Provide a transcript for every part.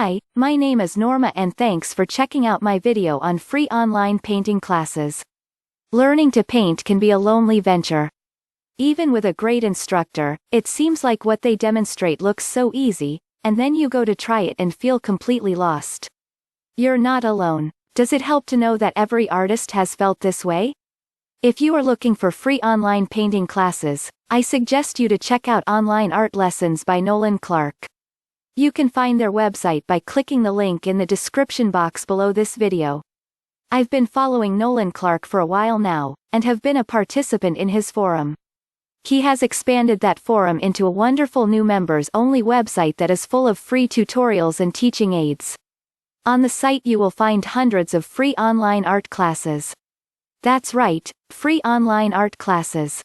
Hi, my name is Norma and thanks for checking out my video on free online painting classes. Learning to paint can be a lonely venture. Even with a great instructor, it seems like what they demonstrate looks so easy, and then you go to try it and feel completely lost. You're not alone. Does it help to know that every artist has felt this way? If you are looking for free online painting classes, I suggest you to check out Online Art Lessons by Nolan Clark. You can find their website by clicking the link in the description box below this video. I've been following Nolan Clark for a while now, and have been a participant in his forum. He has expanded that forum into a wonderful new members-only website that is full of free tutorials and teaching aids. On the site you will find hundreds of free online art classes. That's right, free online art classes.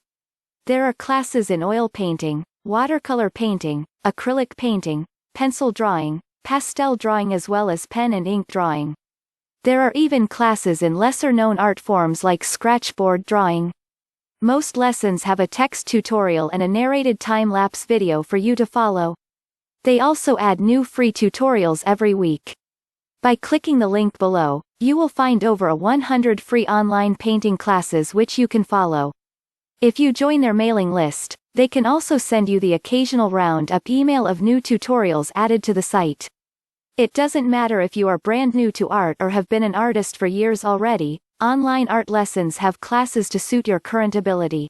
There are classes in oil painting, watercolor painting, acrylic painting, pencil drawing, pastel drawing as well as pen and ink drawing. There are even classes in lesser-known art forms like scratchboard drawing. Most lessons have a text tutorial and a narrated time-lapse video for you to follow. They also add new free tutorials every week. By clicking the link below, you will find over 100 free online painting classes which you can follow. If you join their mailing list, they can also send you the occasional round-up email of new tutorials added to the site. It doesn't matter if you are brand new to art or have been an artist for years already, online art lessons have classes to suit your current ability.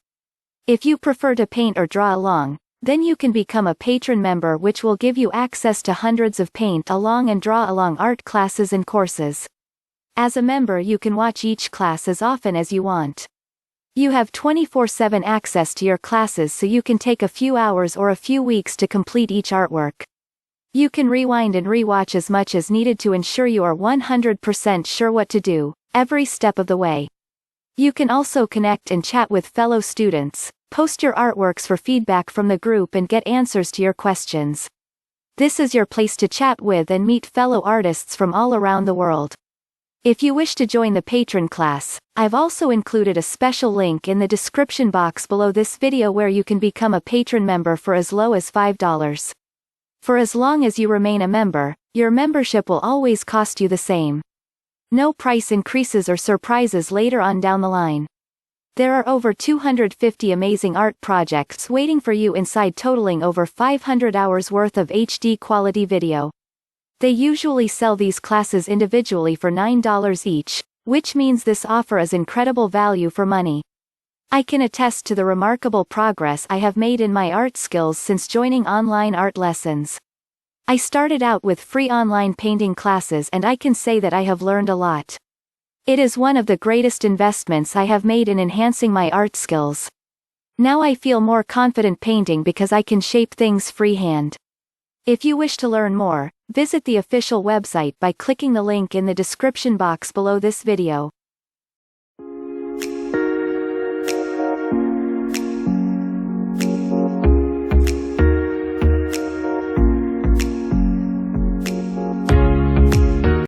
If you prefer to paint or draw along, then you can become a patron member which will give you access to hundreds of paint along and draw along art classes and courses. As a member you can watch each class as often as you want. You have 24/7 access to your classes so you can take a few hours or a few weeks to complete each artwork. You can rewind and rewatch as much as needed to ensure you are 100% sure what to do, every step of the way. You can also connect and chat with fellow students, post your artworks for feedback from the group and get answers to your questions. This is your place to chat with and meet fellow artists from all around the world. If you wish to join the patron class, I've also included a special link in the description box below this video where you can become a patron member for as low as $5. For as long as you remain a member, your membership will always cost you the same. No price increases or surprises later on down the line. There are over 250 amazing art projects waiting for you inside, totaling over 500 hours worth of HD quality video. They usually sell these classes individually for $9 each, which means this offer is incredible value for money. I can attest to the remarkable progress I have made in my art skills since joining online art lessons. I started out with free online painting classes and I can say that I have learned a lot. It is one of the greatest investments I have made in enhancing my art skills. Now I feel more confident painting because I can shape things freehand. If you wish to learn more, visit the official website by clicking the link in the description box below this video.